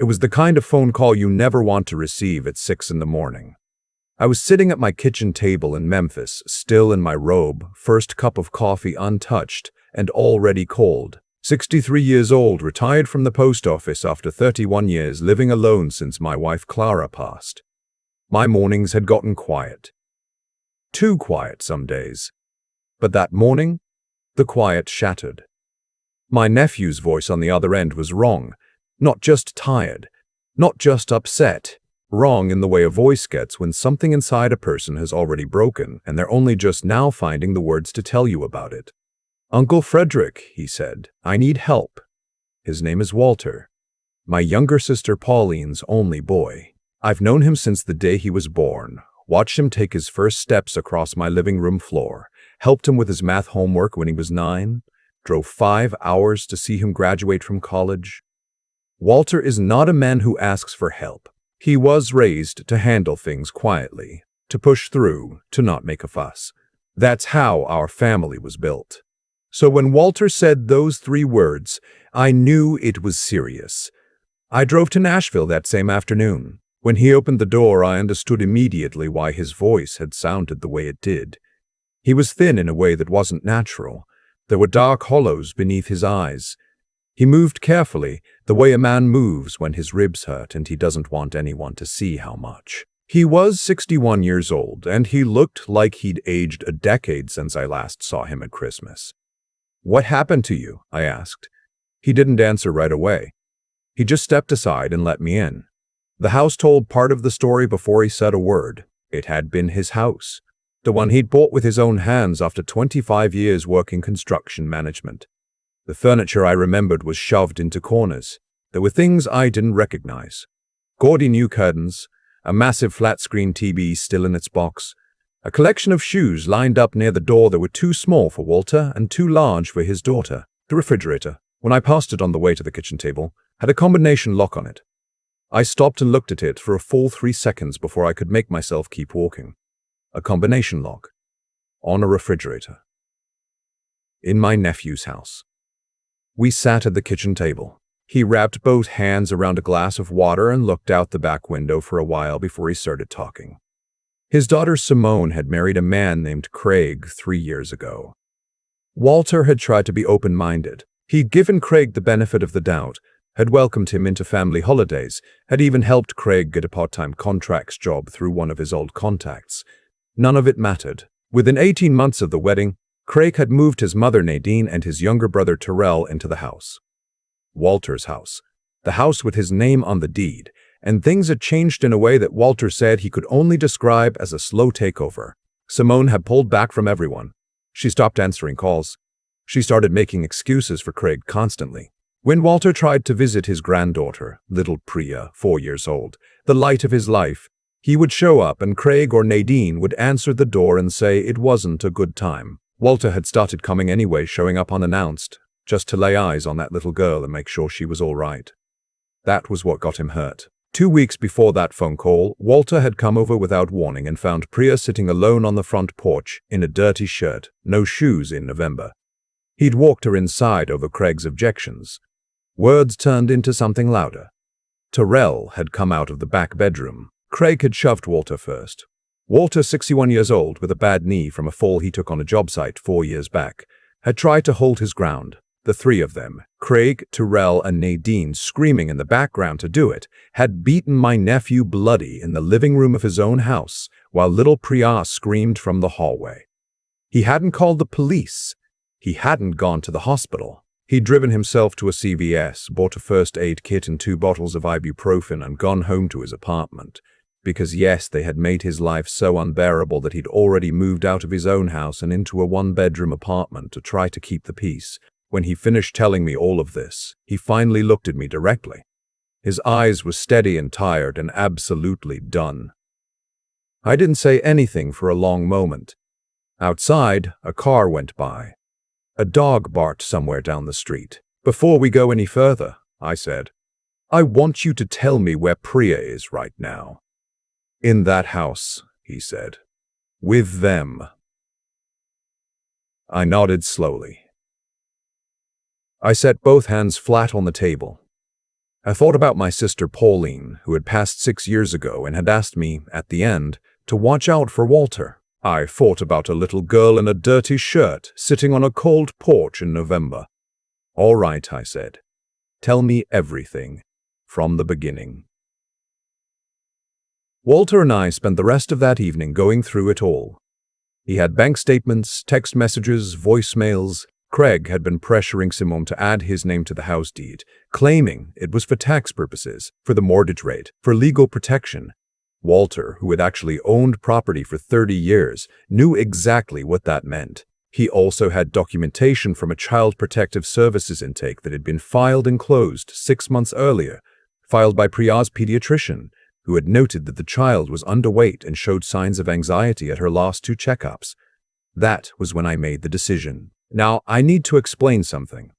It was the kind of phone call you never want to receive at 6 in the morning. I was sitting at my kitchen table in Memphis, still in my robe, first cup of coffee untouched and already cold. 63 years old, retired from the post office after 31 years, living alone since my wife Clara passed. My mornings had gotten quiet. Too quiet some days. But that morning, the quiet shattered. My nephew's voice on the other end was wrong, not just tired, not just upset, wrong in the way a voice gets when something inside a person has already broken and they're only just now finding the words to tell you about it. "Uncle Frederick," he said, "I need help." His name is Walter. My younger sister Pauline's only boy. I've known him since the day he was born, watched him take his first steps across my living room floor, helped him with his math homework when he was 9, drove 5 hours to see him graduate from college. Walter is not a man who asks for help. He was raised to handle things quietly, to push through, to not make a fuss. That's how our family was built. So when Walter said those 3 words, I knew it was serious. I drove to Nashville that same afternoon. When he opened the door, I understood immediately why his voice had sounded the way it did. He was thin in a way that wasn't natural. There were dark hollows beneath his eyes. He moved carefully, the way a man moves when his ribs hurt and he doesn't want anyone to see how much. He was 61 years old, and he looked like he'd aged a decade since I last saw him at Christmas. "What happened to you?" I asked. He didn't answer right away. He just stepped aside and let me in. The house told part of the story before he said a word. It had been his house, the one he'd bought with his own hands after 25 years working construction management. The furniture I remembered was shoved into corners. There were things I didn't recognize. Gaudy new curtains, a massive flat-screen TV still in its box, a collection of shoes lined up near the door that were too small for Walter and too large for his daughter. The refrigerator, when I passed it on the way to the kitchen table, had a combination lock on it. I stopped and looked at it for a full 3 seconds before I could make myself keep walking. A combination lock. On a refrigerator. In my nephew's house. We sat at the kitchen table. He wrapped both hands around a glass of water and looked out the back window for a while before he started talking. His daughter Simone had married a man named Craig 3 years ago. Walter had tried to be open-minded. He'd given Craig the benefit of the doubt, had welcomed him into family holidays, had even helped Craig get a part-time contracts job through one of his old contacts. None of it mattered. Within 18 months of the wedding, Craig had moved his mother Nadine and his younger brother Terrell into the house. Walter's house. The house with his name on the deed. And things had changed in a way that Walter said he could only describe as a slow takeover. Simone had pulled back from everyone. She stopped answering calls. She started making excuses for Craig constantly. When Walter tried to visit his granddaughter, little Priya, 4 years old, the light of his life, he would show up and Craig or Nadine would answer the door and say it wasn't a good time. Walter had started coming anyway, showing up unannounced, just to lay eyes on that little girl and make sure she was all right. That was what got him hurt. 2 weeks before that phone call, Walter had come over without warning and found Priya sitting alone on the front porch in a dirty shirt, no shoes in November. He'd walked her inside over Craig's objections. Words turned into something louder. Terrell had come out of the back bedroom. Craig had shoved Walter first. Walter, 61 years old, with a bad knee from a fall he took on a job site 4 years back, had tried to hold his ground. The 3 of them, Craig, Terrell, and Nadine, screaming in the background to do it, had beaten my nephew bloody in the living room of his own house, while little Priya screamed from the hallway. He hadn't called the police. He hadn't gone to the hospital. He'd driven himself to a CVS, bought a first aid kit and 2 bottles of ibuprofen and gone home to his apartment. Because yes, they had made his life so unbearable that he'd already moved out of his own house and into a 1-bedroom apartment to try to keep the peace. When he finished telling me all of this, he finally looked at me directly. His eyes were steady and tired and absolutely done. I didn't say anything for a long moment. Outside, a car went by. A dog barked somewhere down the street. "Before we go any further," I said, "I want you to tell me where Priya is right now." "In that house," he said. "With them." I nodded slowly. I set both hands flat on the table. I thought about my sister Pauline, who had passed 6 years ago and had asked me, at the end, to watch out for Walter. I thought about a little girl in a dirty shirt sitting on a cold porch in November. "All right," I said. "Tell me everything, from the beginning." Walter and I spent the rest of that evening going through it all. He had bank statements, text messages, voicemails. Craig had been pressuring Simone to add his name to the house deed, claiming it was for tax purposes, for the mortgage rate, for legal protection. Walter, who had actually owned property for 30 years, knew exactly what that meant. He also had documentation from a Child Protective Services intake that had been filed and closed 6 months earlier, filed by Priya's pediatrician, who had noted that the child was underweight and showed signs of anxiety at her last 2 checkups. That was when I made the decision. Now, I need to explain something.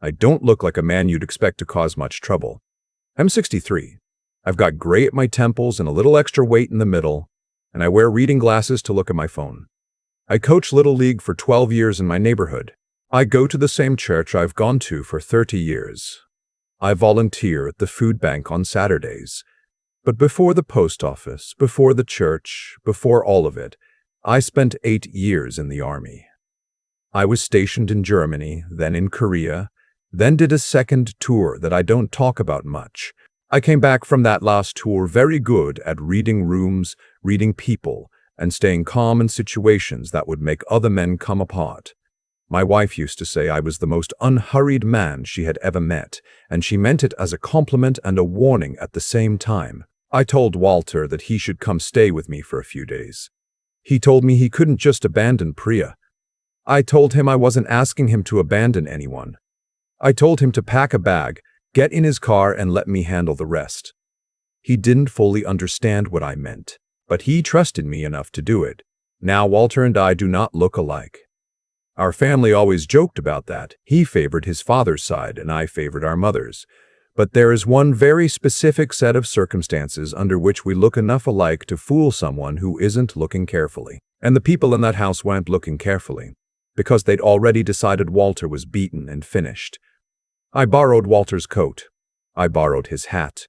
I don't look like a man you'd expect to cause much trouble. I'm 63. I've got gray at my temples and a little extra weight in the middle, and I wear reading glasses to look at my phone. I coach Little League for 12 years in my neighborhood. I go to the same church I've gone to for 30 years. I volunteer at the food bank on Saturdays. But before the post office, before the church, before all of it, I spent 8 years in the army. I was stationed in Germany, then in Korea, then did a second tour that I don't talk about much. I came back from that last tour very good at reading rooms, reading people, and staying calm in situations that would make other men come apart. My wife used to say I was the most unhurried man she had ever met, and she meant it as a compliment and a warning at the same time. I told Walter that he should come stay with me for a few days. He told me he couldn't just abandon Priya. I told him I wasn't asking him to abandon anyone. I told him to pack a bag, get in his car, and let me handle the rest. He didn't fully understand what I meant, but he trusted me enough to do it. Now Walter and I do not look alike. Our family always joked about that. He favored his father's side and I favored our mother's. But there is one very specific set of circumstances under which we look enough alike to fool someone who isn't looking carefully. And the people in that house weren't looking carefully, because they'd already decided Walter was beaten and finished. I borrowed Walter's coat. I borrowed his hat.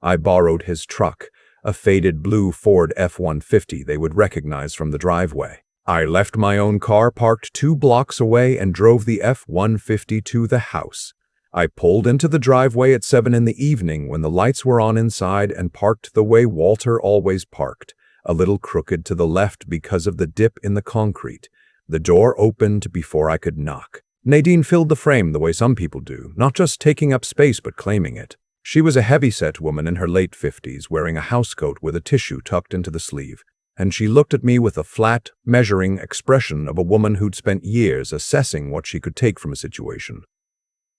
I borrowed his truck, a faded blue Ford F-150 they would recognize from the driveway. I left my own car parked 2 blocks away and drove the F-150 to the house. I pulled into the driveway at 7 in the evening when the lights were on inside and parked the way Walter always parked, a little crooked to the left because of the dip in the concrete. The door opened before I could knock. Nadine filled the frame the way some people do, not just taking up space but claiming it. She was a heavy-set woman in her late 50s, wearing a housecoat with a tissue tucked into the sleeve, and she looked at me with a flat, measuring expression of a woman who'd spent years assessing what she could take from a situation.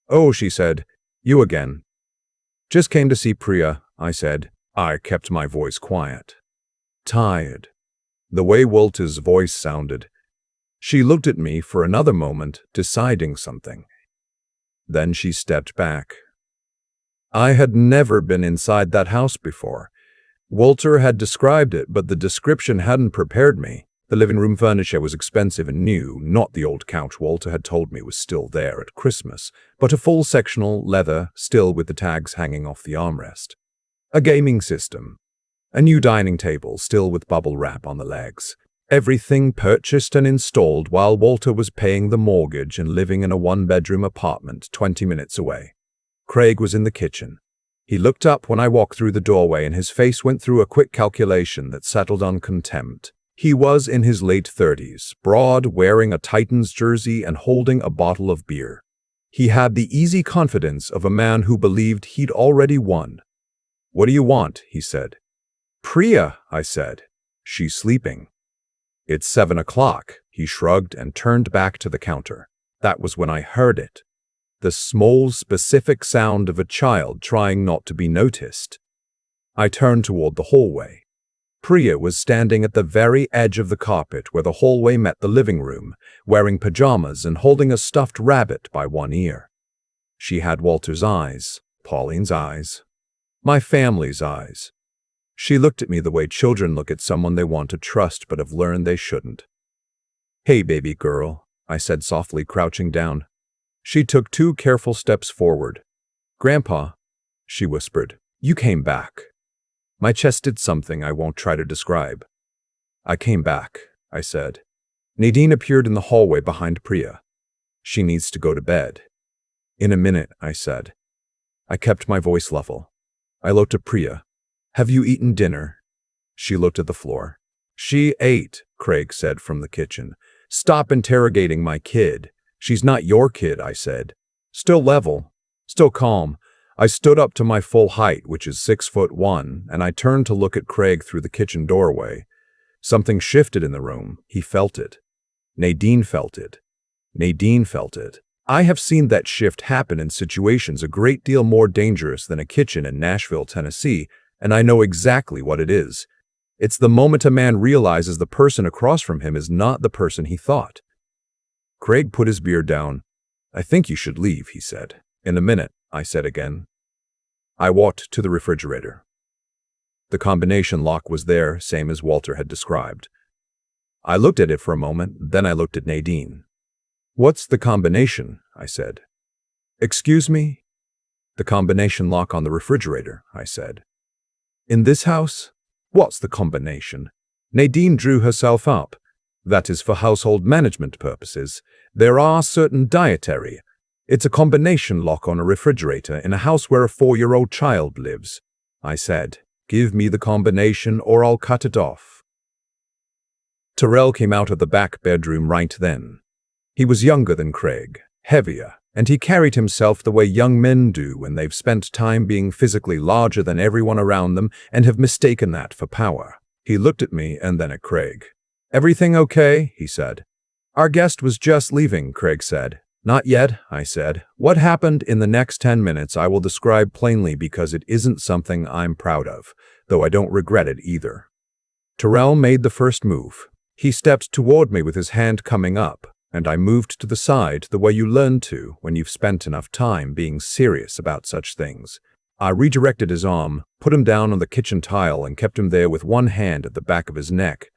"Oh," she said, "you again." "Just came to see Priya," I said. I kept my voice quiet. Tired. The way Walter's voice sounded. She looked at me for another moment, deciding something. Then she stepped back. I had never been inside that house before. Walter had described it, but the description hadn't prepared me. The living room furniture was expensive and new, not the old couch Walter had told me was still there at Christmas, but a full sectional leather, still with the tags hanging off the armrest. A gaming system. A new dining table, still with bubble wrap on the legs. Everything purchased and installed while Walter was paying the mortgage and living in a 1-bedroom apartment 20 minutes away. Craig was in the kitchen. He looked up when I walked through the doorway and his face went through a quick calculation that settled on contempt. He was in his late 30s, broad, wearing a Titans jersey and holding a bottle of beer. He had the easy confidence of a man who believed he'd already won. "What do you want?" he said. "Priya," I said. "She's sleeping." "It's 7 o'clock, he shrugged and turned back to the counter. That was when I heard it. The small, specific sound of a child trying not to be noticed. I turned toward the hallway. Priya was standing at the very edge of the carpet where the hallway met the living room, wearing pajamas and holding a stuffed rabbit by one ear. She had Walter's eyes, Pauline's eyes, my family's eyes. She looked at me the way children look at someone they want to trust but have learned they shouldn't. "Hey, baby girl," I said softly, crouching down. She took 2 careful steps forward. "Grandpa." she whispered. You came back. My chest did something I won't try to describe. I came back, I said. Nadine appeared in the hallway behind Priya. She needs to go to bed. In a minute, I said. I kept my voice level. I looked at Priya. Have you eaten dinner? She looked at the floor. She ate, Craig said from the kitchen. Stop interrogating my kid. She's not your kid, I said. Still level, still calm. I stood up to my full height, which is 6'1", and I turned to look at Craig through the kitchen doorway. Something shifted in the room. He felt it. Nadine felt it. Nadine felt it. I have seen that shift happen in situations a great deal more dangerous than a kitchen in Nashville, Tennessee, and I know exactly what it is. It's the moment a man realizes the person across from him is not the person he thought. Craig put his beer down. I think you should leave, he said. In a minute, I said again. I walked to the refrigerator. The combination lock was there, same as Walter had described. I looked at it for a moment, then I looked at Nadine. What's the combination? I said. Excuse me? The combination lock on the refrigerator, I said. In this house? What's the combination? Nadine drew herself up. That is for household management purposes. There are certain dietary. It's a combination lock on a refrigerator in a house where a 4-year-old child lives. I said, give me the combination or I'll cut it off. Terrell came out of the back bedroom right then. He was younger than Craig, heavier, and he carried himself the way young men do when they've spent time being physically larger than everyone around them and have mistaken that for power. He looked at me and then at Craig. Everything okay? He said. Our guest was just leaving, Craig said. Not yet, I said. What happened in the next 10 minutes I will describe plainly because it isn't something I'm proud of, though I don't regret it either. Terrell made the first move. He stepped toward me with his hand coming up, and I moved to the side the way you learn to when you've spent enough time being serious about such things. I redirected his arm, put him down on the kitchen tile, and kept him there with one hand at the back of his neck,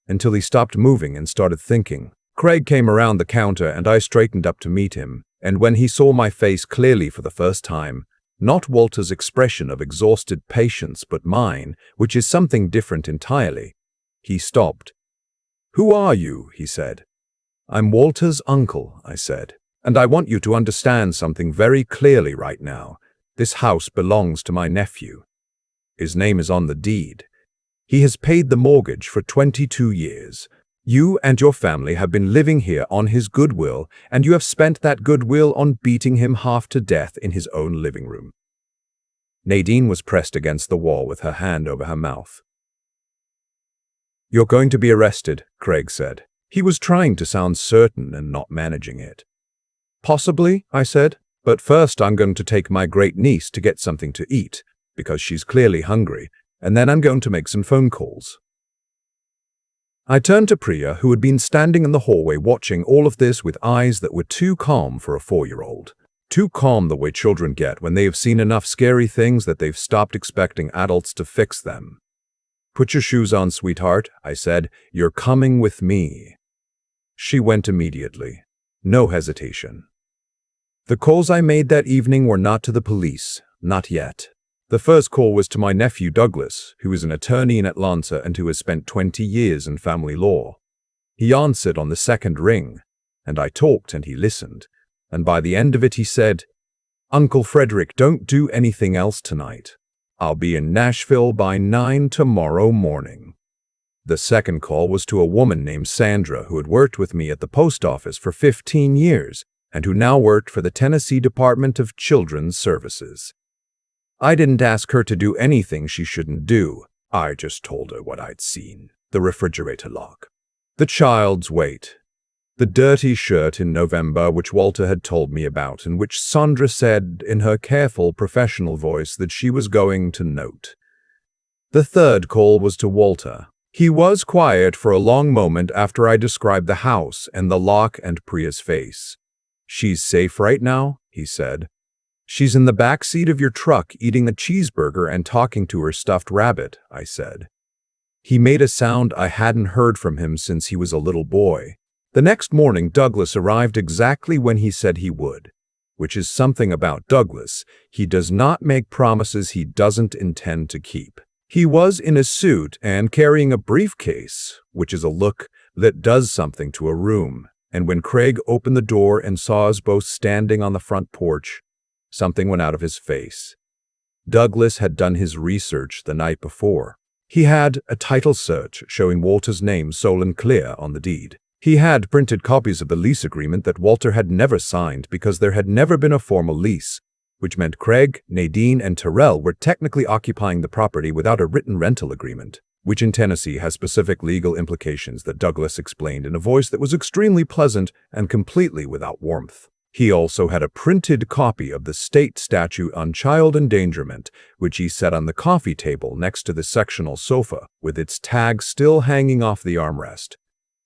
until he stopped moving and started thinking. Craig came around the counter and I straightened up to meet him, and when he saw my face clearly for the first time, not Walter's expression of exhausted patience but mine, which is something different entirely, he stopped. Who are you? He said. I'm Walter's uncle, I said, and I want you to understand something very clearly right now. This house belongs to my nephew. His name is on the deed. He has paid the mortgage for 22 years. You and your family have been living here on his goodwill, and you have spent that goodwill on beating him half to death in his own living room. Nadine was pressed against the wall with her hand over her mouth. You're going to be arrested, Craig said. He was trying to sound certain and not managing it. Possibly, I said, but first I'm going to take my great niece to get something to eat, because she's clearly hungry, and then I'm going to make some phone calls. I turned to Priya, who had been standing in the hallway watching all of this with eyes that were too calm for a 4-year-old. Too calm the way children get when they have seen enough scary things that they've stopped expecting adults to fix them. Put your shoes on, sweetheart, I said. You're coming with me. She went immediately. No hesitation. The calls I made that evening were not to the police, not yet. The first call was to my nephew Douglas, who is an attorney in Atlanta and who has spent 20 years in family law. He answered on the second ring, and I talked and he listened, and by the end of it he said, Uncle Frederick, don't do anything else tonight. I'll be in Nashville by 9 tomorrow morning. The second call was to a woman named Sandra who had worked with me at the post office for 15 years and who now worked for the Tennessee Department of Children's Services. I didn't ask her to do anything she shouldn't do. I just told her what I'd seen. The refrigerator lock. The child's weight. The dirty shirt in November which Walter had told me about and which Sandra said in her careful professional voice that she was going to note. The third call was to Walter. He was quiet for a long moment after I described the house and the lock and Priya's face. She's safe right now, he said. She's in the back seat of your truck eating a cheeseburger and talking to her stuffed rabbit, I said. He made a sound I hadn't heard from him since he was a little boy. The next morning, Douglas arrived exactly when he said he would. which is something about Douglas. He does not make promises he doesn't intend to keep. He was in a suit and carrying a briefcase, which is a look that does something to a room. And when Craig opened the door and saw us both standing on the front porch, something went out of his face. Douglas had done his research the night before. He had a title search showing Walter's name sole and clear on the deed. He had printed copies of the lease agreement that Walter had never signed because there had never been a formal lease, which meant Craig, Nadine, and Terrell were technically occupying the property without a written rental agreement, which in Tennessee has specific legal implications that Douglas explained in a voice that was extremely pleasant and completely without warmth. He also had a printed copy of the state statute on child endangerment, which he set on the coffee table next to the sectional sofa, with its tag still hanging off the armrest.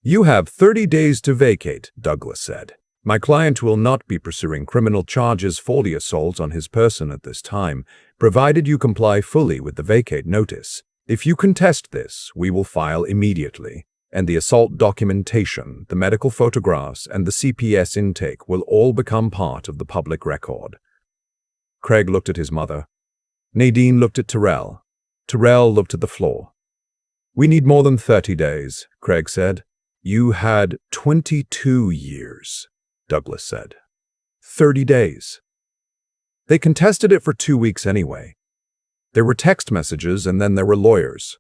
"You have 30 days to vacate," Douglas said. "My client will not be pursuing criminal charges for the assault on his person at this time, provided you comply fully with the vacate notice. If you contest this, we will file immediately, and the assault documentation, the medical photographs, and the CPS intake will all become part of the public record." Craig looked at his mother. Nadine looked at Terrell. Terrell looked at the floor. "We need more than 30 days, Craig said. "You had 22 years. Douglas said. 30 days. They contested it for 2 weeks anyway. There were text messages and then there were lawyers.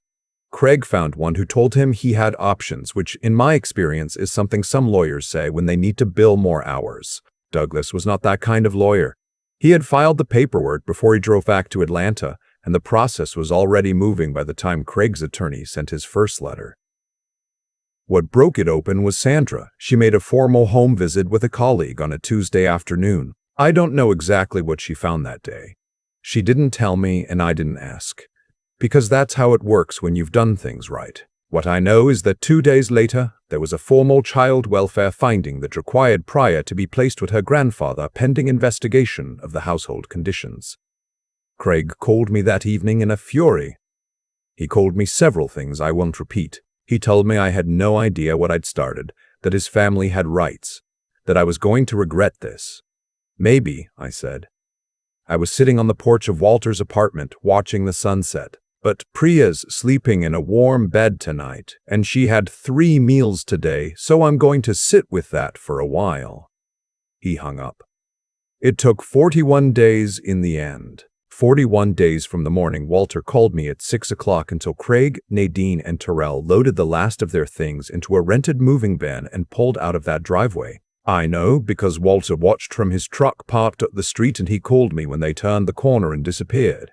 Craig found one who told him he had options, which in my experience is something some lawyers say when they need to bill more hours. Douglas was not that kind of lawyer. He had filed the paperwork before he drove back to Atlanta, and the process was already moving by the time Craig's attorney sent his first letter. What broke it open was Sandra. She made a formal home visit with a colleague on a Tuesday afternoon. I don't know exactly what she found that day. She didn't tell me and I didn't ask. Because that's how it works when you've done things right. What I know is that 2 days later, there was a formal child welfare finding that required Priya to be placed with her grandfather pending investigation of the household conditions. Craig called me that evening in a fury. He called me several things I won't repeat. He told me I had no idea what I'd started, that his family had rights, that I was going to regret this. "Maybe," I said. I was sitting on the porch of Walter's apartment watching the sunset, but Priya's sleeping in a warm bed tonight, and she had 3 meals today, so I'm going to sit with that for a while. He hung up. It took 41 days in the end. 41 days from the morning Walter called me at 6 o'clock until Craig, Nadine, and Terrell loaded the last of their things into a rented moving van and pulled out of that driveway. I know because Walter watched from his truck parked up the street and he called me when they turned the corner and disappeared.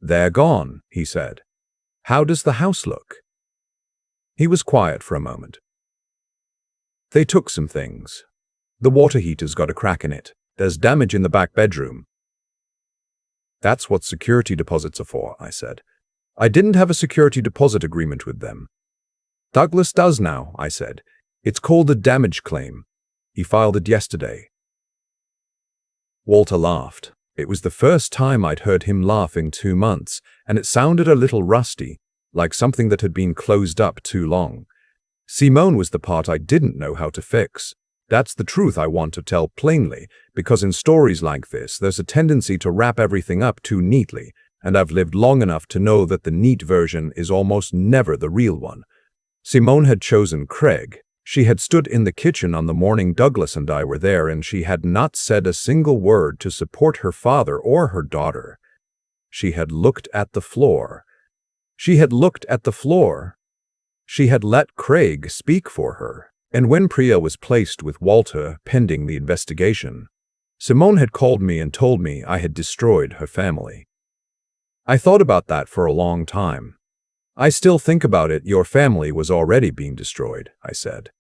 "They're gone," he said. "How does the house look?" He was quiet for a moment. "They took some things. The water heater's got a crack in it. There's damage in the back bedroom." "That's what security deposits are for," I said. "I didn't have a security deposit agreement with them." "Douglas does now," I said. "It's called a damage claim. He filed it yesterday." Walter laughed. It was the first time I'd heard him laugh in 2 months, and it sounded a little rusty, like something that had been closed up too long. Simone was the part I didn't know how to fix. That's the truth I want to tell plainly, because in stories like this, there's a tendency to wrap everything up too neatly, and I've lived long enough to know that the neat version is almost never the real one. Simone had chosen Craig. She had stood in the kitchen on the morning Douglas and I were there, and she had not said a single word to support her father or her daughter. She had looked at the floor. She had looked at the floor. She had let Craig speak for her. And when Priya was placed with Walter pending the investigation, Simone had called me and told me I had destroyed her family. I thought about that for a long time. "I still think about it. Your family was already being destroyed," I said.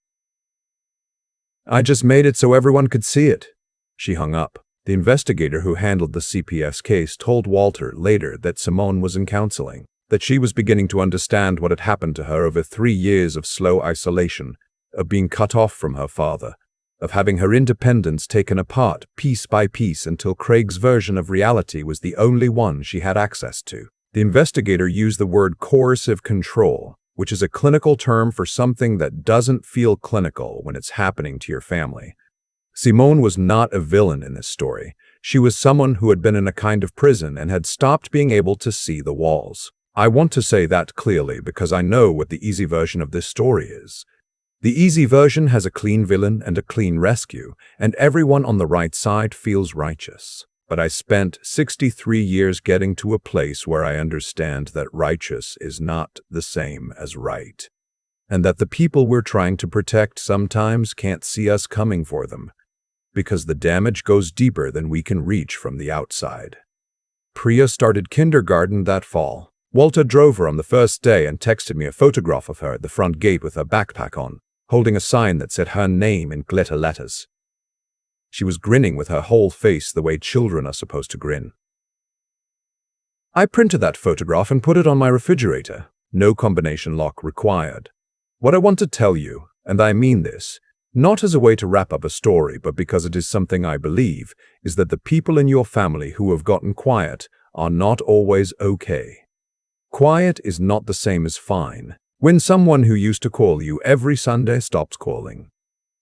"I just made it so everyone could see it." She hung up. The investigator who handled the CPS case told Walter later that Simone was in counseling, that she was beginning to understand what had happened to her over 3 years of slow isolation, of being cut off from her father, of having her independence taken apart piece by piece until Craig's version of reality was the only one she had access to. The investigator used the word coercive control, which is a clinical term for something that doesn't feel clinical when it's happening to your family. Simone was not a villain in this story. She was someone who had been in a kind of prison and had stopped being able to see the walls. I want to say that clearly because I know what the easy version of this story is. The easy version has a clean villain and a clean rescue, and everyone on the right side feels righteous. But I spent 63 years getting to a place where I understand that righteous is not the same as right, and that the people we're trying to protect sometimes can't see us coming for them, because the damage goes deeper than we can reach from the outside. Priya started kindergarten that fall. Walter drove her on the first day and texted me a photograph of her at the front gate with her backpack on, holding a sign that said her name in glitter letters. She was grinning with her whole face the way children are supposed to grin. I printed that photograph and put it on my refrigerator. No combination lock required. What I want to tell you, and I mean this, not as a way to wrap up a story, but because it is something I believe, is that the people in your family who have gotten quiet are not always okay. Quiet is not the same as fine. When someone who used to call you every Sunday stops calling.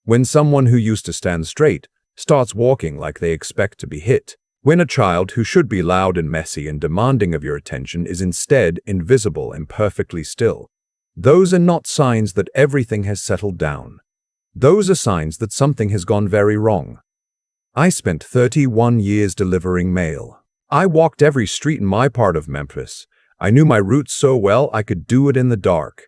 When someone who used to stand straight starts walking like they expect to be hit. When a child who should be loud and messy and demanding of your attention is instead invisible and perfectly still. Those are not signs that everything has settled down. Those are signs that something has gone very wrong. I spent 31 years delivering mail. I walked every street in my part of Memphis. I knew my route so well I could do it in the dark.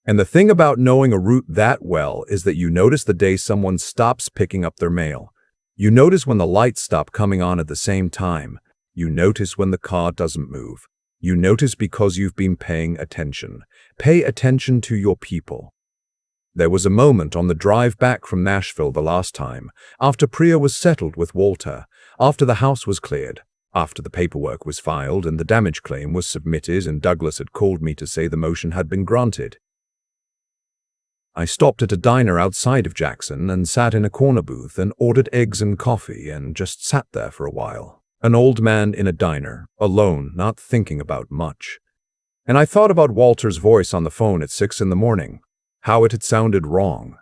And the thing about knowing a route that well is that you notice the day someone stops picking up their mail. You notice when the lights stop coming on at the same time. You notice when the car doesn't move. You notice because you've been paying attention. Pay attention to your people. There was a moment on the drive back from Nashville the last time, after Priya was settled with Walter, after the house was cleared, after the paperwork was filed and the damage claim was submitted and Douglas had called me to say the motion had been granted. I stopped at a diner outside of Jackson and sat in a corner booth and ordered eggs and coffee and just sat there for a while. An old man in a diner, alone, not thinking about much. And I thought about Walter's voice on the phone at 6 in the morning, how it had sounded wrong,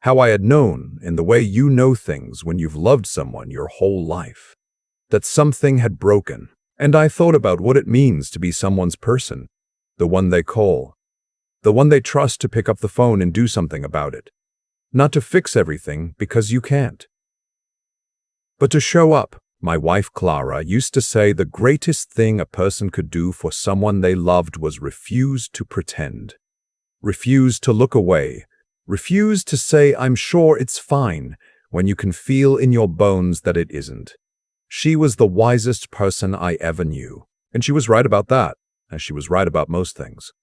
how I had known, in the way you know things when you've loved someone your whole life, that something had broken. And I thought about what it means to be someone's person, the one they call, the one they trust to pick up the phone and do something about it. Not to fix everything, because you can't, but to show up. My wife Clara used to say the greatest thing a person could do for someone they loved was refuse to pretend. Refuse to look away. Refuse to say, "I'm sure it's fine," when you can feel in your bones that it isn't. She was the wisest person I ever knew. And she was right about that, as she was right about most things.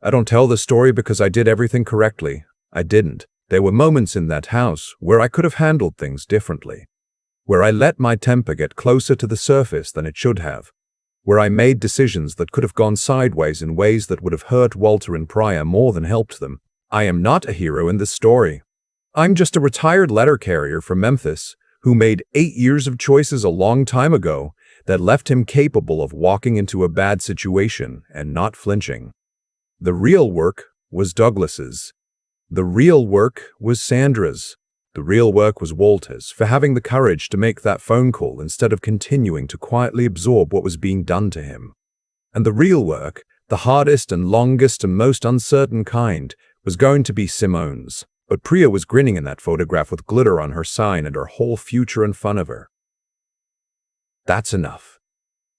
I don't tell this story because I did everything correctly. I didn't. There were moments in that house where I could have handled things differently, where I let my temper get closer to the surface than it should have, where I made decisions that could have gone sideways in ways that would have hurt Walter and Priya more than helped them. I am not a hero in this story. I'm just a retired letter carrier from Memphis who made 8 years of choices a long time ago that left him capable of walking into a bad situation and not flinching. The real work was Douglas's. The real work was Sandra's. The real work was Walter's for having the courage to make that phone call instead of continuing to quietly absorb what was being done to him. And the real work, the hardest and longest and most uncertain kind, was going to be Simone's. But Priya was grinning in that photograph with glitter on her sign and her whole future in front of her. That's enough.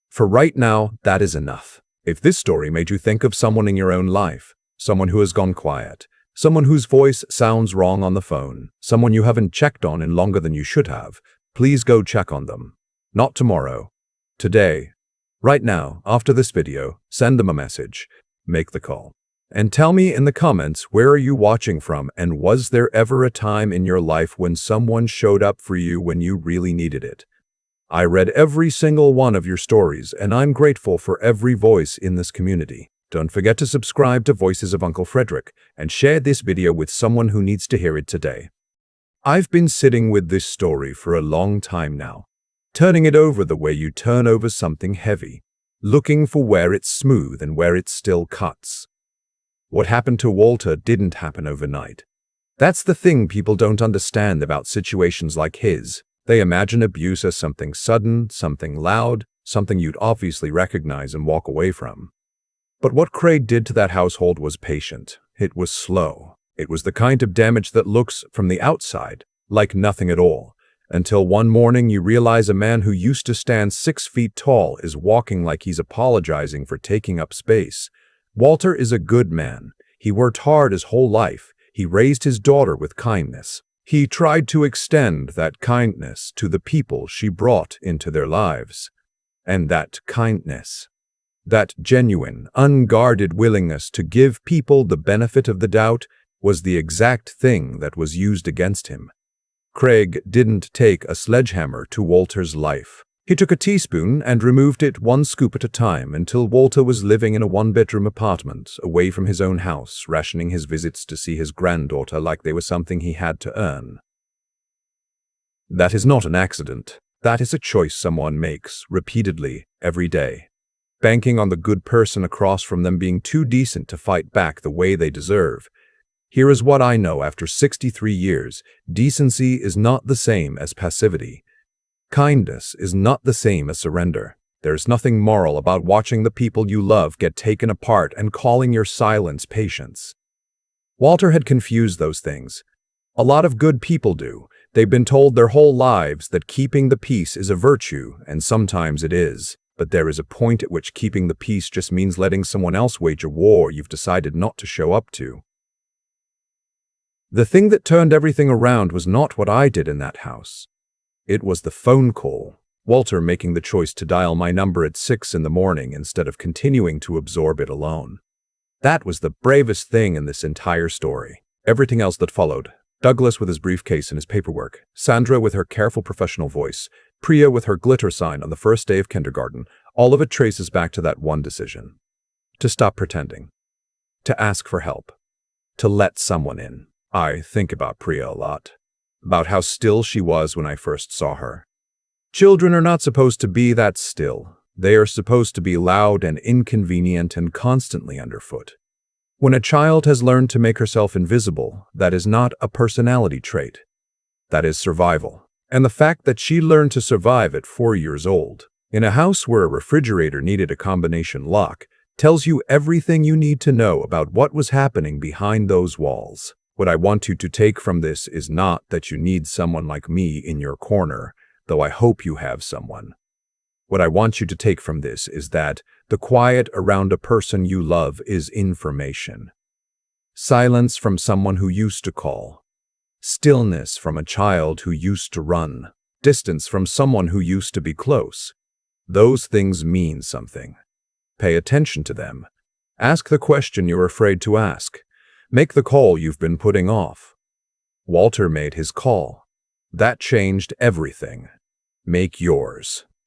For right now, that is enough. If this story made you think of someone in your own life, someone who has gone quiet, someone whose voice sounds wrong on the phone, someone you haven't checked on in longer than you should have, please go check on them. Not tomorrow. Today. Right now, after this video, send them a message. Make the call. And tell me in the comments, where are you watching from, and was there ever a time in your life when someone showed up for you when you really needed it? I read every single one of your stories, and I'm grateful for every voice in this community. Don't forget to subscribe to Voices of Uncle Frederick and share this video with someone who needs to hear it today. I've been sitting with this story for a long time now, turning it over the way you turn over something heavy, looking for where it's smooth and where it still cuts. What happened to Walter didn't happen overnight. That's the thing people don't understand about situations like his. They imagine abuse as something sudden, something loud, something you'd obviously recognize and walk away from. But what Craig did to that household was patient. It was slow. It was the kind of damage that looks, from the outside, like nothing at all. Until one morning you realize a man who used to stand 6 feet tall is walking like he's apologizing for taking up space. Walter is a good man. He worked hard his whole life. He raised his daughter with kindness. He tried to extend that kindness to the people she brought into their lives. And that kindness, that genuine, unguarded willingness to give people the benefit of the doubt, was the exact thing that was used against him. Craig didn't take a sledgehammer to Walter's life. He took a teaspoon and removed it 1 scoop at a time until Walter was living in a 1-bedroom apartment, away from his own house, rationing his visits to see his granddaughter like they were something he had to earn. That is not an accident. That is a choice someone makes, repeatedly, every day, banking on the good person across from them being too decent to fight back the way they deserve. Here is what I know after 63 years. Decency is not the same as passivity. Kindness is not the same as surrender. There's nothing moral about watching the people you love get taken apart and calling your silence patience. Walter had confused those things. A lot of good people do. They've been told their whole lives that keeping the peace is a virtue, and sometimes it is. But there is a point at which keeping the peace just means letting someone else wage a war you've decided not to show up to. The thing that turned everything around was not what I did in that house. It was the phone call. Walter making the choice to dial my number at 6 in the morning instead of continuing to absorb it alone. That was the bravest thing in this entire story. Everything else that followed, Douglas with his briefcase and his paperwork, Sandra with her careful professional voice, Priya with her glitter sign on the first day of kindergarten, all of it traces back to that one decision. To stop pretending. To ask for help. To let someone in. I think about Priya a lot. About how still she was when I first saw her. Children are not supposed to be that still. They are supposed to be loud and inconvenient and constantly underfoot. When a child has learned to make herself invisible, that is not a personality trait. That is survival. And the fact that she learned to survive at 4 years old, in a house where a refrigerator needed a combination lock, tells you everything you need to know about what was happening behind those walls. What I want you to take from this is not that you need someone like me in your corner, though I hope you have someone. What I want you to take from this is that the quiet around a person you love is information. Silence from someone who used to call. Stillness from a child who used to run. Distance from someone who used to be close. Those things mean something. Pay attention to them. Ask the question you're afraid to ask. Make the call you've been putting off. Walter made his call. That changed everything. Make yours.